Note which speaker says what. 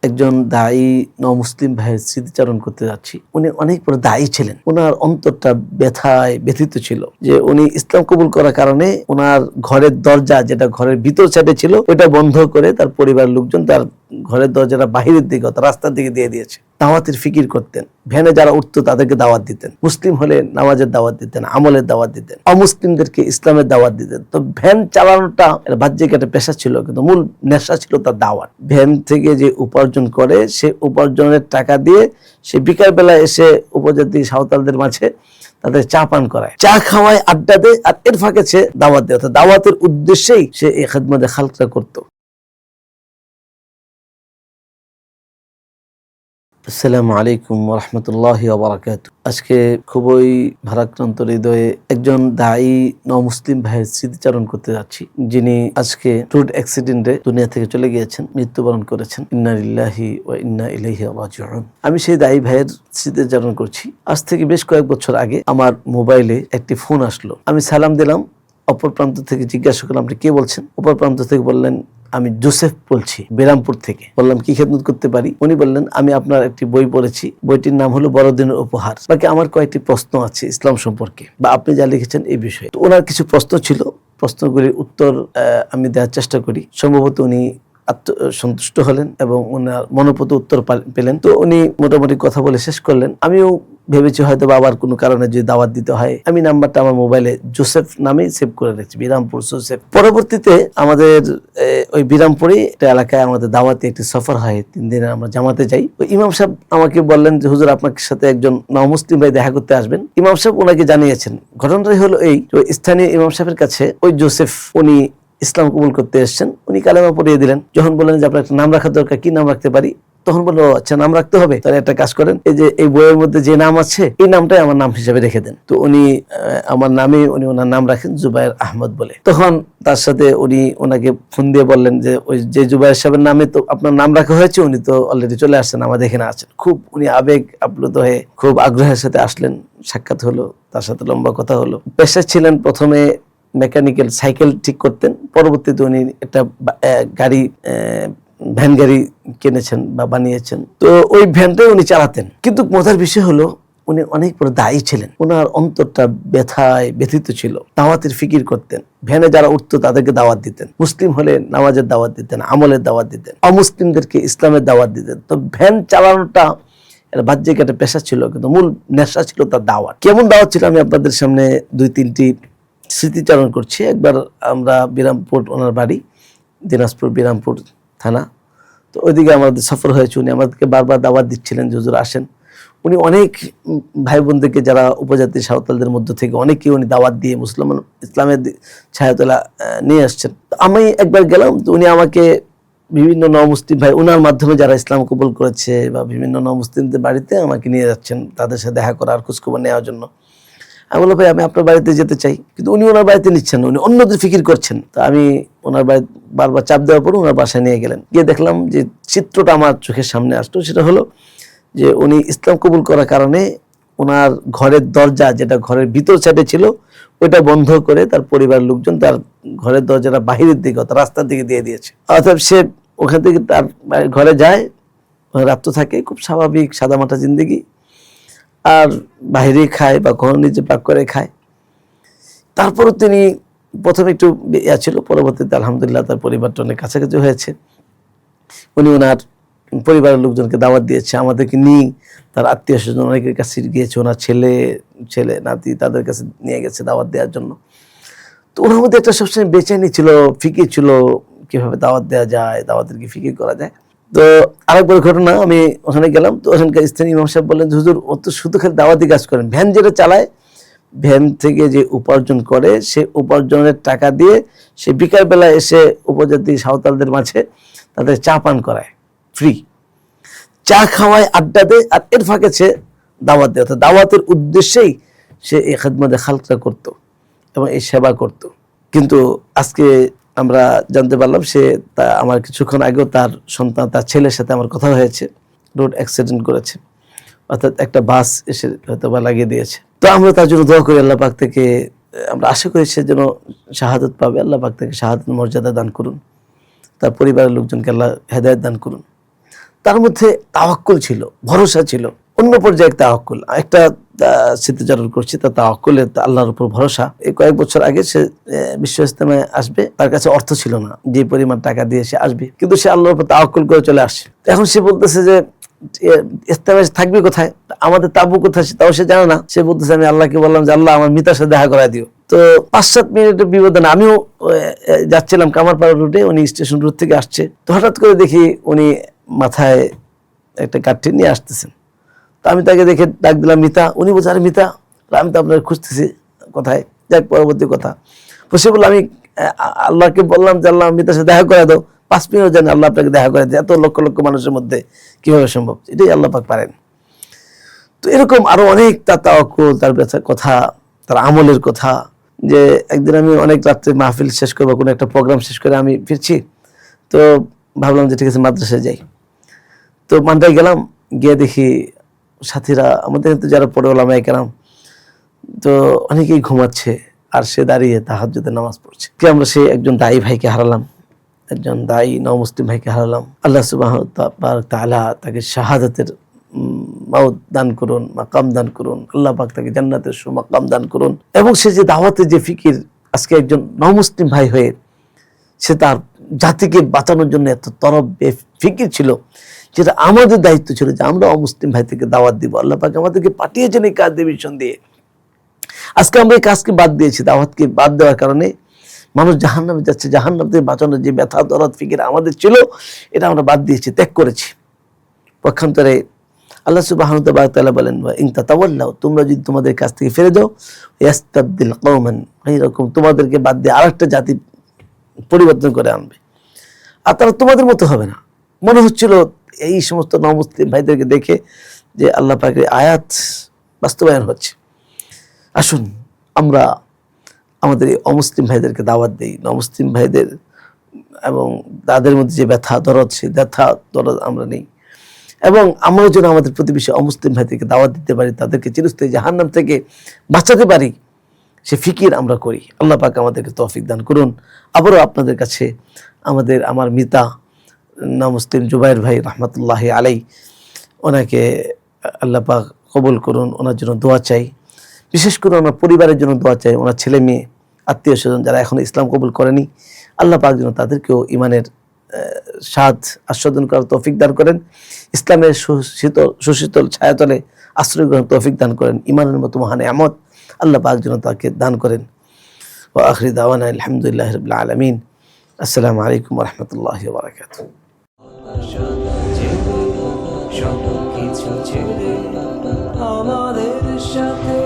Speaker 1: একজন দায়ী মুসলিম ভাইয়ের স্মৃতিচারণ করতে যাচ্ছি। উনি অনেক বড় দায়ী ছিলেন। ওনার অন্তরটা ব্যথায় ব্যথিত ছিল যে উনি ইসলাম কবুল করার কারণে ওনার ঘরের দরজা, যেটা ঘরের ভিতর সাইডে ছিল, ওটা বন্ধ করে তার পরিবারের লোকজন তার ঘরের দরজাটা বাহিরের দিকে, রাস্তার দিকে দিয়ে দিয়েছে। দাওয়াতের ফিকির করতেন, ভ্যানে যারা উঠতো তাদেরকে দাওয়াত দিতেন, মুসলিম হলে নামাজের দাওয়াত দিতেন, আমলের দাওয়াত দিতেন, অমুসলিমদেরকে ইসলামের দাওয়াত দিতেন। তো ভ্যান চালানোটা বাহ্যিক একটা পেশা ছিল, কিন্তু মূল নেশা ছিল তার দাওয়াত। ভ্যান থেকে যে উপার্জন করে, সে উপার্জনের টাকা দিয়ে সে বিকাল বেলা এসে উপজাতি সাঁওতালদের মাঝে তাদের চা পান করায়, চা খাওয়ায়, আড্ডা দেয়, আর এর ফাঁকে সে দাওয়াত দেয়। দাওয়াতের উদ্দেশ্যেই সে এই খেদমতে খালকটা করতো। আসসালামু আলাইকুম ওয়া রাহমাতুল্লাহি ওয়া বারাকাতুহু। আজকে খুবই ভারাক্রান্ত হৃদয়ে একজন দায়ী মুসলিম ভাইয়ের স্মৃতিচারণ করতে যাচ্ছি, যিনি আজকে রোড অ্যাক্সিডেন্টে দুনিয়া থেকে চলে গিয়েছেন, মৃত্যুবরণ করেছেন। ইন্না লিল্লাহি ওয়া ইন্না ইলাইহি রাজিউন। আমি সেই দায়ী ভাইয়ের স্মৃতিচারণ করছি। আজ থেকে বেশ কয়েক বছর আগে আমার মোবাইলে একটি ফোন আসলো। আমি সালাম দিলাম। অপর প্রান্ত থেকে জিজ্ঞাসা করলাম, আপনি কে বলছেন? অপর প্রান্ত থেকে বললেন, আমি জোসেফ বলছি, বিরামপুর থেকে। বললাম, কি খেদমত করতে পারি? উনি বললেন, আমি আপনার একটি বই পড়েছি, বইটির নাম হলো বড়দিনের উপহার। বাকি আমার কয়েকটি প্রশ্ন আছে ইসলাম সম্পর্কে, বা আপনি যা লিখেছেন এই বিষয়ে। তো ওনার কিছু প্রশ্ন ছিল, প্রশ্নগুলির উত্তর আমি দেওয়ার চেষ্টা করি। সম্ভবত উনি সন্তুষ্ট হলেন এবং ওনার মনোপত উত্তর পেলেন। তো উনি মোটামুটি কথা বলে শেষ করলেন। আমিও ভেবেছি হয়তো আবার কোনো কারণে যদি দাওয়াত দিতে হয়, আমি নাম্বারটা আমার মোবাইলে জোসেফ নামেই সেভ করে রেখেছি, বিরামপুর জোসেফ। পরবর্তীতে আমাদের ওই বিরামপুরে একটা এলাকায় আমাদের দাওয়াতে একটি সফর হয়, 3 দিনে আমরা জামাতে যাই। ইমাম সাহেব আমাকে বললেন যে, হুজুর, আপনার সাথে একজন মুসলিম ভাই দেখা করতে আসবেন। ইমাম সাহেব ওনাকে জানিয়েছেন। ঘটনাটাই হলো এই, স্থানীয় ইমাম সাহেবের কাছে ওই জোসেফ, উনি ইসলাম কবুল করতে এসেছেন। উনি কালেমা পড়িয়ে দিলেন। যখন বললেন যে আপনার একটা নাম রাখা দরকার, কি নাম রাখতে পারি? তখন বললো, আচ্ছা, নাম রাখতে হবে, তাহলে একটা কাজ করেন, এই যে এই বইয়ের মধ্যে যে নাম আছে, এই নামটাই আমার নাম হিসেবে রেখে দেন। তো উনি আমার নামে উনি ওনার নাম রাখেন জুবায়ের আহমদ বলে। তখন তার সাথে উনি ওনাকে ফোন দিয়ে বললেন যে, ওই যে জুবায়ের সাহেবের নামে তো আপনার নাম রাখা হয়েছে, উনি তো অলরেডি চলে আসছেন, আমাদের এখানে আছেন। খুব উনি আবেগ আপ্লুত হয়ে খুব আগ্রহের সাথে আসলেন। সাক্ষাৎ হলো, তার সাথে লম্বা কথা হলো। পেশা ছিলেন প্রথমে মেকানিক্যাল, সাইকেল ঠিক করতেন। পরবর্তীতে উনি একটা গাড়ি, ভ্যান গাড়ি কিনেছেন বা বানিয়েছেন। তো ওই ভ্যানটাই উনি চালাতেন। কিন্তু মজার বিষয় হলো, উনি অনেক বড় দায়ী ছিলেন। ওনার অন্তরটা ব্যথায় ব্যথিত ছিল। দাওয়াতের ফিকির করতেন, ভ্যানে যারা উঠতো তাদেরকে দাওয়াত দিতেন, মুসলিম হলে নামাজের দাওয়াত দিতেন, আমলের দাওয়াত দিতেন, অমুসলিমদেরকে ইসলামের দাওয়াত দিতেন। তো ভ্যান চালানোটা এটা বাহ্যিক একটা পেশা ছিল, কিন্তু মূল নেশা ছিল তার দাওয়াত। কেমন দাওয়াত ছিল আমি আপনাদের সামনে 2-3টি স্মৃতিচারণ করছি। একবার আমরা বিরামপুর, ওনার বাড়ি দিনাজপুর বিরামপুর থানা, তো ওইদিকে আমাদের সফর হয়েছে। উনি আমাদেরকে বারবার দাওয়াত দিচ্ছিলেন যে, হুজুর আসেন। উনি অনেক ভাই বোনদেরকে, যারা উপজাতি সাঁওতালদের মধ্য থেকে অনেকে উনি দাওয়াত দিয়ে ইসলামের ছায়াতলা নিয়ে আসছেন। আমি একবার গেলাম, তো উনি আমাকে বিভিন্ন মুসলিম ভাই, উনার মাধ্যমে যারা ইসলাম কবুল করেছে, বা বিভিন্ন মুসলিমদের বাড়িতে আমাকে নিয়ে যাচ্ছেন তাদের সাথে দেখা করার, খোঁজখবর নেওয়ার জন্য। আমি বললাম, ভাই, আমি আপনার বাড়িতে যেতে চাই। কিন্তু উনি ওনার বাড়িতে নিচ্ছেন না, উনি অন্যদের ফিকির করছেন। তো আমি ওনার বাড়ি বারবার চাপ দেওয়ার পর ওনার বাসায় নিয়ে গেলেন। গিয়ে দেখলাম যে চিত্রটা আমার চোখের সামনে আসলো। সেটা হলো যে উনি ইসলাম কবুল করার কারণে ওনার ঘরের দরজা, যেটা ঘরের ভিতর সাইডে ছিল, ওইটা বন্ধ করে তার পরিবারের লোকজন তার ঘরের দরজাটা বাহিরের দিকে, রাস্তার দিকে দিয়ে দিয়েছে। অর্থাৎ সে ওখান থেকে তার ঘরে যায়, রাত্র থাকে, খুব স্বাভাবিক সাদামাটা জিন্দেগি, আর বাহিরে খায় বা কখনো নিজে পাক করে খায়। তারপরও তিনি প্রথমে একটু ছিল, পরবর্তীতে আলহামদুলিল্লাহ তার পরিবারটা অনেক কাছাকাছি হয়েছে। উনি ওনার পরিবারের লোকজনকে দাওয়াত দিয়েছে, আমাদেরকে নিয়ে তার আত্মীয় স্বজন অনেকের কাছে গিয়েছে, ওনার ছেলে নাতি তাদের কাছে নিয়ে গেছে দাওয়াত দেওয়ার জন্য। তো ওনার মধ্যে একটা সবসময় বেচেনি ছিল, ফিকির ছিল, কিভাবে দাওয়াত দেওয়া যায়, দাওয়াতেরকে ফিকির করা যায়। তো আরেকবার ঘটনা, আমি ওখানে গেলাম। তো ওখানকার স্থানীয় ইমাম সাহেব বললেন, হুজুর, ও তো শুধু খালি দাওয়াতি কাজ করেন, ভ্যান যেটা চালায়, ভ্যান থেকে যে উপার্জন করে, সে উপার্জনের টাকা দিয়ে সে বিকাল বেলা এসে উপজাতি সাঁওতালদের মাঝে তাদের চা পান করায়, ফ্রি চা খাওয়ায়, আড্ডা দেয়, আর এর ফাঁকে সে দাওয়াত দেয়। দাওয়াতের উদ্দেশ্যেই সে এই খেদমতে খালকটা করত এবং এই সেবা করত। কিন্তু আজকে আমরা জানতে পারলাম, সে আমার কিছুক্ষণ আগেও তার সন্তান, তার ছেলের সাথে আমার কথা হয়েছে, রোড অ্যাক্সিডেন্ট করেছে। অর্থাৎ একটা বাস এসে হয়তো বা লাগিয়ে দিয়েছে। তো আমরা তার জন্য দোয়া করি, আল্লাহ পাক থেকে আমরা আশা করি সে যেন শাহাদত পাবে। আল্লাহ পাক থেকে শাহাদত মর্যাদা দান করুন, তার পরিবারের লোকজনকে আল্লাহ হেদায়েত দান করুন। তার মধ্যে তাওয়াক্কুল ছিল, ভরসা ছিল, অন্য পর্যায়ে তাওয়াক্কুল। একটা স্মৃতিচারণ করছি, তা তাওয়াক্কুলের, আল্লাহর উপর ভরসা। এই কয়েক বছর আগে সে বিশ্ব ইজতেমায় আসবে, তার কাছে অর্থ ছিল না যে পরিমাণ টাকা দিয়ে সে আসবে, কিন্তু সে আল্লাহর উপর তাওয়াক্কুল করে চলে আসছে। এখন সে বলতেছে যে ইজতেমায় থাকবে কোথায়, আমাদের তাবু কোথায়, তাও সে জানে না। সে বলতেছে আমি আল্লাহকে বললাম যে আল্লাহ আমার মিতার সাথে দেখা করায় দিও। তো 5-7 মিনিটের ব্যবধানে আমিও যাচ্ছিলাম কামারপাড়া রুটে, উনি স্টেশন রুট থেকে আসছে। তো হঠাৎ করে দেখি উনি মাথায় একটা কাঠি নিয়ে আসতেছেন। তো আমি তাকে দেখে ডাক দিলাম মিতা। উনি বলছে আরে মিতা, আমি তো আপনার খুঁজতেছি কোথায়। যাক, পরবর্তী কথা বসে বললাম আমি আল্লাহকে বললাম যে আল্লাহ মিতার সাথে দেখা করে দাও। 5 মিনিট জানি আল্লাহ আপনাকে দেখা করে দেয়, এত লক্ষ লক্ষ মানুষের মধ্যে কিভাবে সম্ভব? এটাই আল্লাহ পাক পারেন। তো এরকম আরো অনেক তার তাওয়াক্কুল, তার কথা, তার আমলের কথা। যে একদিন আমি অনেক রাত্রে মাহফিল শেষ করবো, কোনো একটা প্রোগ্রাম শেষ করে আমি ফিরছি, তো ভাবলাম যে ঠিক আছে মাদ্রাসায় যাই। তো মান্ডায় গেলাম, গিয়ে দেখি সাথীরা আমাদের যারা পড়ে ওলামায়ে কেরাম, তো অনেকেই ঘুমাচ্ছে, আর সে দাঁড়িয়ে তাহাজ্জুদের নামাজ পড়ছে। আমরা সেই একজন দায়ী ভাইকে হারালাম, একজন দায়ী নও-মুসলিম ভাইকে হারালাম। আল্লাহ সুবহানাহু ওয়া তাআলা তাকে শাহাদাতের মাউত দান করুন, মাকাম দান করুন। আল্লাহ পাক তাকে জান্নাতের সুমাকাম দান করুন। এবং সে যে দাওয়াতের যে ফিকির, আজকে একজন নও-মুসলিম ভাই হয়ে সে তার জাতিকে বাঁচানোর জন্য এত তরব ফিকির ছিল, যেটা আমাদের দায়িত্ব ছিল যে আমরা অমুসলিম ভাই থেকে দাওয়াত দিব। আল্লাহ পাক আমাদেরকে পাঠিয়েছেন এই কাজ মিশন দিয়ে। আজকে আমরা এই কাজকে বাদ দিয়েছি, দাওয়াতকে বাদ দেওয়ার কারণে মানুষ জাহান্নামে যাচ্ছে। জাহান্নাম থেকে বাঁচানোর যে ব্যথা দরদ ফিকির আমাদের ছিল, এটা আমরা বাদ দিয়েছি, ত্যাগ করেছি। পক্ষান্তরে আল্লাহ সুবহানাহু ওয়া তাআলা বলেন ইন তাতাওয়াল্লাউ, তোমরা যদি তোমাদের কাছ থেকে ফিরে যাও, ইয়াস্তাবদিল কওমান, এইরকম তোমাদেরকে বাদ দিয়ে আরেকটা জাতি পরিবর্তন করে আনবে, আর তারা তোমাদের মতো হবে না। মনে হচ্ছিল এই সমস্ত নও-মুসলিম ভাইদেরকে দেখে যে আল্লাহ পাকের আয়াত বাস্তবায়ন হচ্ছে। আসুন আমরা আমাদের এই অমুসলিম ভাইদেরকে দাওয়াত দেই, নও-মুসলিম ভাইদের, এবং তাদের মধ্যে যে ব্যথা দরদ, সেই ব্যথা দরদ আমরা নেই, এবং আমরাও যেন আমাদের প্রতিবেশী অমুসলিম ভাইদেরকে দাওয়াত দিতে পারি, তাদেরকে চিরস্থায়ী জাহান্নাম থেকে বাঁচাতে পারি, সে ফিকির আমরা করি। আল্লাহ পাক আমাদেরকে তৌফিক দান করুন। আবারও আপনাদের কাছে আমার মিতা নও-মুসলিম জুবাইর ভাই রহমতুল্লাহি আলাই, ওনাকে আল্লাহ পাক কবুল করুন। ওনার জন্য দোয়া চাই, বিশেষ করে ওনার পরিবারের জন্য দোয়া চাই। ওনার ছেলে মেয়ে, আত্মীয় স্বজন যারা এখন ইসলাম কবুল করেনি, আল্লাহ পাক যেন তাদেরকেও ইমানের স্বাদ আস্বাদন করার তৌফিক দান করেন, ইসলামের সুশীতল ছায়াতলে আশ্রয় গ্রহণ তৌফিক দান করেন। ইমানের মতো মহান নিয়ামত আল্লাহ পাক যেন তাকে দান করেন। ওয়া আখিরু দাওয়ানা আলহামদুলিল্লাহি রাব্বিল আলামিন। আসসালামু আলাইকুম ওয়া রাহমাতুল্লাহি ওয়া বারাকাতুহু।
Speaker 2: সব কিছু ছেড়ে আমাদের সাথে